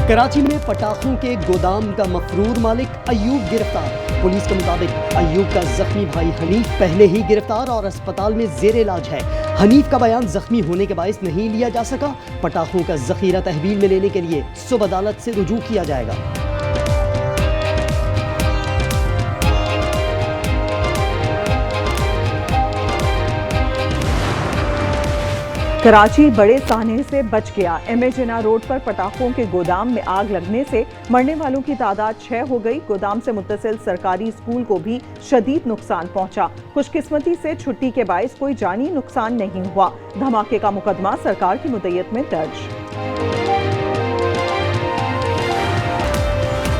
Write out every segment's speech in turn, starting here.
कराची में पटाखों के गोदाम का मफरूर मालिक अयूब गिरफ्तार। पुलिस के मुताबिक अयूब का जख्मी भाई हनीफ पहले ही गिरफ्तार और अस्पताल में जेर इलाज है। हनीफ का बयान जख्मी होने के बायस नहीं लिया जा सका। पटाखों का जखीरा तहवील में लेने के लिए सुब अदालत से रुजू किया जाएगा। कराची बड़े साहने से बच गया। एमए जिन्ना रोड पर पटाखों के गोदाम में आग लगने से मरने वालों की तादाद 6 हो गई। गोदाम से मुत्तसिल सरकारी स्कूल को भी शदीद नुकसान पहुंचा। खुशकिस्मती से छुट्टी के बायस कोई जानी नुकसान नहीं हुआ। धमाके का मुकदमा सरकार की मुद्दत में दर्ज।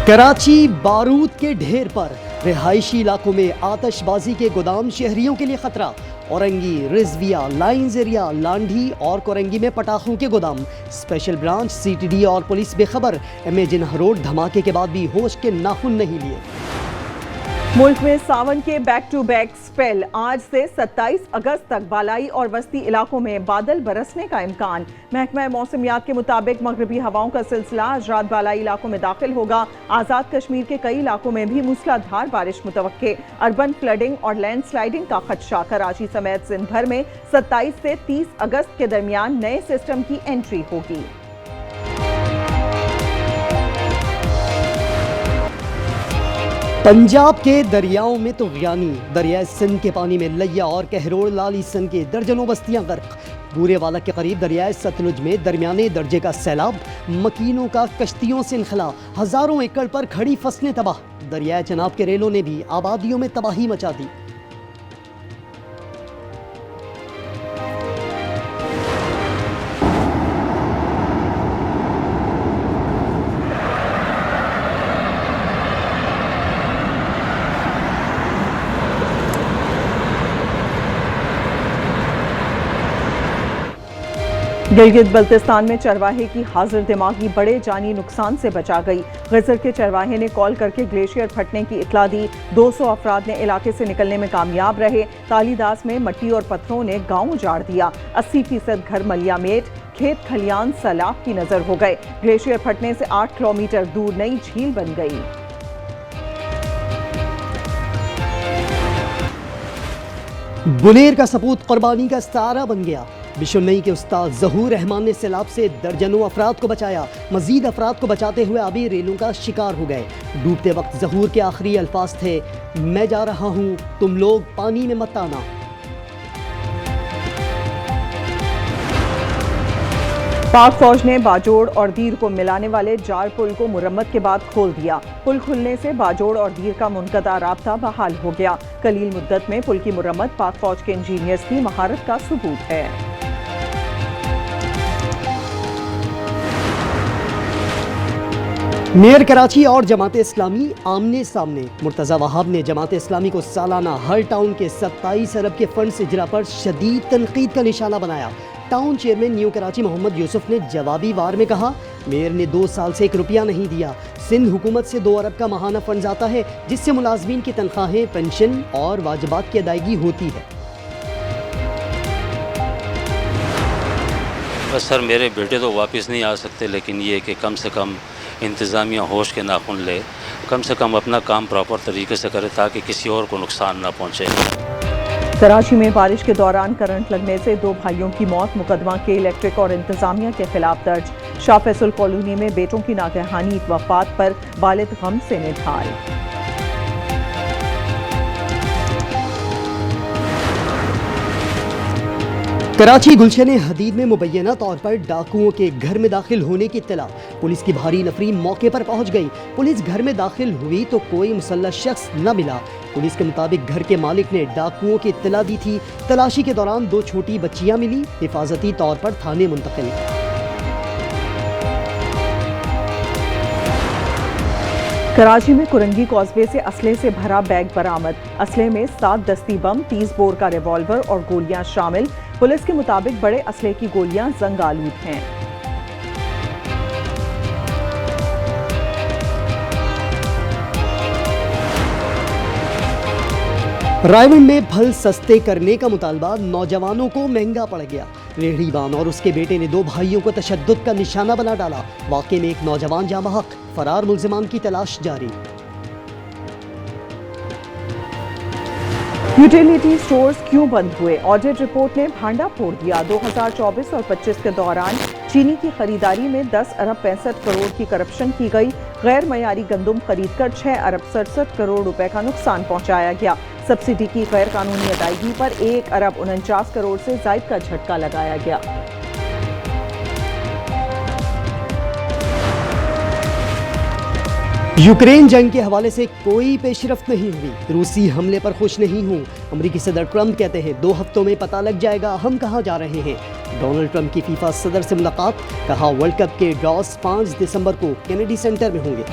कराची बारूद के ढेर पर रिहायशी इलाकों में आतशबाजी के गोदाम शहरियों के लिए खतरा। औरंगी, रिजविया, लाइंस एरिया, लांढी और कोरंगी में पटाखों के गोदाम। स्पेशल ब्रांच, सीटीडी और पुलिस बेखबर। एमए जिन्ना रोड धमाके के बाद भी होश के नाखून नहीं लिए। मुल्क में सावन के बैक टू बैक स्पेल। आज से 27 अगस्त तक बालाई और वस्ती इलाकों में बादल बरसने का इम्कान। महकमा मौसमियात के मुताबिक मगरबी हवाओं का सिलसिला आज रात बालाई इलाकों में दाखिल होगा। आज़ाद कश्मीर के कई इलाकों में भी मूसलाधार बारिश मुतवक्के। अर्बन फ्लडिंग और लैंडस्लाइडिंग का खदशा। कराची समेत सिंध भर में 27 से 30 अगस्त के दरमियान नए सिस्टम की एंट्री होगी। पंजाब के दरियाओं में तो गियानी। दरियाए सिंध के पानी में लैया और कहरोड़ लाली सन के दर्जनों बस्तियां गर्क। बूरेवाला के करीब दरियाए सतलुज में दरमियाने दर्जे का सैलाब। मकीनों का कश्तियों से इनखला। हजारों एकड़ पर खड़ी फसलें तबाह। दरियाए चनाब के रेलों ने भी आबादियों में तबाही मचा दी। गिलगित बल्तिस्तान में चरवाहे की हाजिर दिमागी बड़े जानी नुकसान से बचा गई। गजर के चरवाहे ने कॉल करके ग्लेशियर फटने की इतला दी। 200 अफराद ने इलाके से निकलने में कामयाब रहे। तालीदास में मट्टी और पत्थरों ने गांव उजाड़ दिया। 80% घर मलियामेट, खेत खलियान सैलाब की नजर हो गए। ग्लेशियर फटने से 8 किलोमीटर दूर नई झील बन गई। बुनेर का सपूत कुर्बानी का इस्तारा बन गया। बिशुन्नई के उस्ताद ज़हूर रहमान ने सैलाब से दर्जनों अफराद को बचाया। मजीद अफराद को बचाते हुए आबी रेलों का शिकार हो गए। डूबते वक्त ज़हूर के आखिरी अल्फाज थे, मैं जा रहा हूँ, तुम लोग पानी में मत आना। पाक फौज ने बाजोड़ और दीर को मिलाने वाले जार पुल को मुरम्मत के बाद खोल दिया। पुल खुलने से बाजोड़ और दीर का मुनक़ता राब्ता बहाल हो गया। कलील मुद्दत में पुल की मुरम्मत पाक फौज के इंजीनियर्स की महारत का सबूत है। मेयर कराची और जमात इस्लामी आमने सामने। मुर्तज़ा वहाब ने जमात इस्लामी को सालाना हर टाउन के 27 अरब के फंड इजरा पर शदीद तनकीद का निशाना बनाया। Town chairman new Karachi Mohammad Yusuf ने जवाबी वार में कहा, मेयर ने 2 साल से 1 रुपया नहीं दिया। सिंध हुकूमत से 2 अरब का माहाना फंड आता है, जिससे मुलाजमीन की तनख्वाहें, पेंशन और वाजिबात की अदायगी होती है। बस सर, मेरे बेटे तो वापस नहीं आ सकते, लेकिन ये कि कम से कम इंतज़ामिया होश के नाखून ले, कम से कम अपना काम प्रॉपर तरीके से करे ताकि किसी और को नुकसान ना पहुँचे। कराची में बारिश के दौरान करंट लगने से 2 भाइयों की मौत। मुकदमा के इलेक्ट्रिक और इंतजामिया के खिलाफ दर्ज। शाह फैसल कॉलोनी में बेटों की नागहानी वफात पर वालिद गम से निढाल। कराची गुलशन हदीद में मुबैना तौर पर डाकुओं के घर में दाखिल होने की इत्तला। पुलिस की भारी नफरी मौके पर पहुंच गई। पुलिस घर में दाखिल हुई तो कोई मुसल्लह शख्स न मिला। पुलिस के मुताबिक घर के मालिक ने डाकुओं की इत्तला दी थी। तलाशी के दौरान 2 छोटी बच्चियां मिली। हिफाजती तौर पर थाने मुंतकिल। कराची में कुरंगी कॉजवे से असले से भरा बैग बरामद। असले में 7 दस्ती बम, 30 बोर का रिवॉल्वर और गोलियां शामिल। पुलिस के मुताबिक बड़े असले की गोलियां जंग आलूद हैं। रायगढ़ में फल सस्ते करने का मुतालबा नौजवानों को महंगा पड़ गया। रेहड़ीवान और उसके बेटे ने 2 भाइयों को तशद्दुद का निशाना बना डाला। वाक़े में एक नौजवान जाँ बहक, फरार मुल्जिमान की तलाश जारी। यूटिलिटी स्टोर्स क्यों बंद हुए? ऑडिट रिपोर्ट ने भांडा फोड़ दिया। 2024 और 25 के दौरान चीनी की खरीदारी में 10 अरब 65 करोड़ की करप्शन की गई। गैर मयारी गंदुम खरीदकर 6 अरब 67 करोड़ रुपए का नुकसान पहुंचाया गया। सब्सिडी की गैर कानूनी अदायगी पर 1 अरब 49 करोड़ से जायद का झटका लगाया गया। यूक्रेन जंग के हवाले से कोई पेशरफ्त नहीं हुई। रूसी हमले पर खुश नहीं हूँ। अमेरिकी सदर ट्रंप कहते हैं 2 हफ्तों में पता लग जाएगा हम कहाँ जा रहे हैं। डोनाल्ड ट्रंप की फीफा सदर से मुलाकात, कहा वर्ल्ड कप के ड्रॉस 5 दिसंबर को कैनेडी सेंटर में होंगे।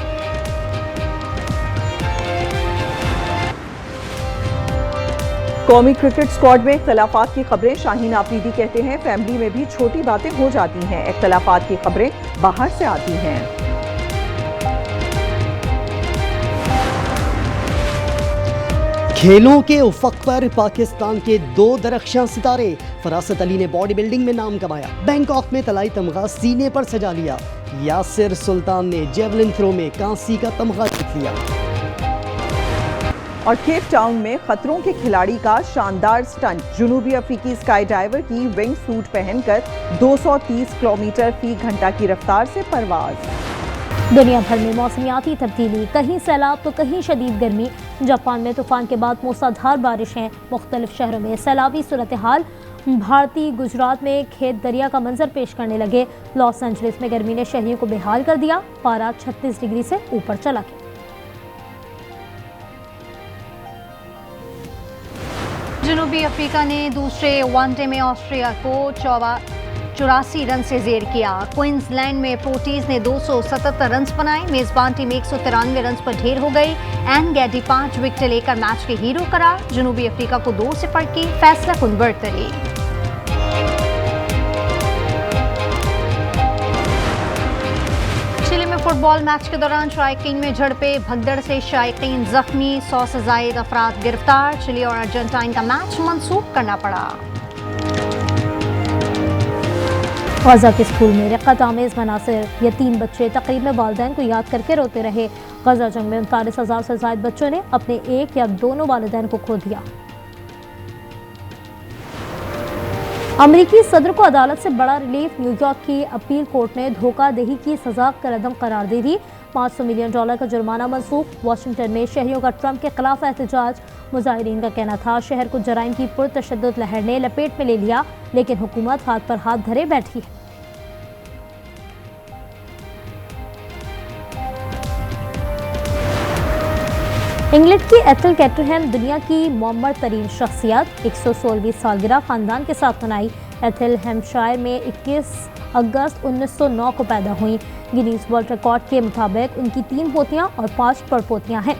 कौमी क्रिकेट स्क्वाड में इख्तलाफात की खबरें। शाहीन आफरीदी कहते हैं फैमिली में भी छोटी बातें हो जाती हैं, इख्तलाफात की खबरें बाहर से आती हैं। खेलों के उफक पर पाकिस्तान के 2 दरख्शां सितारे। फरासत अली ने बॉडी बिल्डिंग में नाम कमाया। बैंकॉक में तलाई तमगा सीने पर सजा लिया। यासिर सुल्तान ने जेवलिन थ्रो में कांसी का तमगा जीत लिया। और केप टाउन में खतरों के खिलाड़ी का शानदार स्टंट। जनूबी अफ्रीकी स्काई डाइवर की विंग सूट पहनकर 230 किलोमीटर फी घंटा की रफ्तार से परवाज। दुनिया भर में मौसमियाती तब्दीली, कहीं सैलाब तो कहीं शदीद गर्मी। जापान में तूफान के बाद मूसलाधार बारिशें, मुख्तलिफ शहरों में सैलाबी सूरत हाल। भारतीय गुजरात में खेत दरिया का मंजर पेश करने लगे। लॉस एंजलिस में गर्मी ने शहरियों को बेहाल कर दिया। पारा 36 डिग्री से ऊपर चला गया। जनूबी अफ्रीका ने दूसरे वनडे में ऑस्ट्रेलिया को 84 रन से जेर किया। क्वींसलैंड में प्रोटीज ने 277 रन बनाए। मेजबान टीम 193 रन पर ढेर हो गई। एन गैडी 5 विकेट लेकर मैच के हीरो करार। जनूबी अफ्रीका को 2 से पड़की फैसला कुन बरतरी। चिली में फुटबॉल मैच के दौरान शायकीन में झड़पे, भगदड़ से शायकीन जख्मी, 100 से ज्यादा अफराद गिरफ्तार। चिली और अर्जेंटाइन का मैच मंसूख करना पड़ा। गजा के स्कूल में रक़्क़त आमेज़ मनासिर, यतीम बच्चे तक़रीब में वालिदैन को याद करके रोते रहे। गजा जंग में 39,000 से ज़ायद बच्चों ने अपने एक या दोनों वालिदैन को खो दिया। अमरीकी सदर को अदालत से बड़ा रिलीफ। न्यूयॉर्क की अपील कोर्ट ने धोखाधड़ी की सजा करदम करार दे दी। $500 मिलियन का जुर्माना मंसूख। वाशिंगटन में शहरियों का ट्रंप के खिलाफ एहतजाज। मुजाहिरीन का कहना था शहर को जराइम की पुरतशद्दुद लहर ने लपेट में ले लिया, लेकिन हुकूमत हाथ पर हाथ धरे बैठी है। इंग्लैंड की एथल कैटरहैम दुनिया की मुअम्मर तरीन शख्सियत। 116वीं सालगिरह खानदान के साथ मनाई। एथल हैम्पशायर में 21 अगस्त 1909 को पैदा हुई। गिनीज वर्ल्ड रिकॉर्ड के मुताबिक उनकी 3 पोतियां और 5 परपोतियां हैं।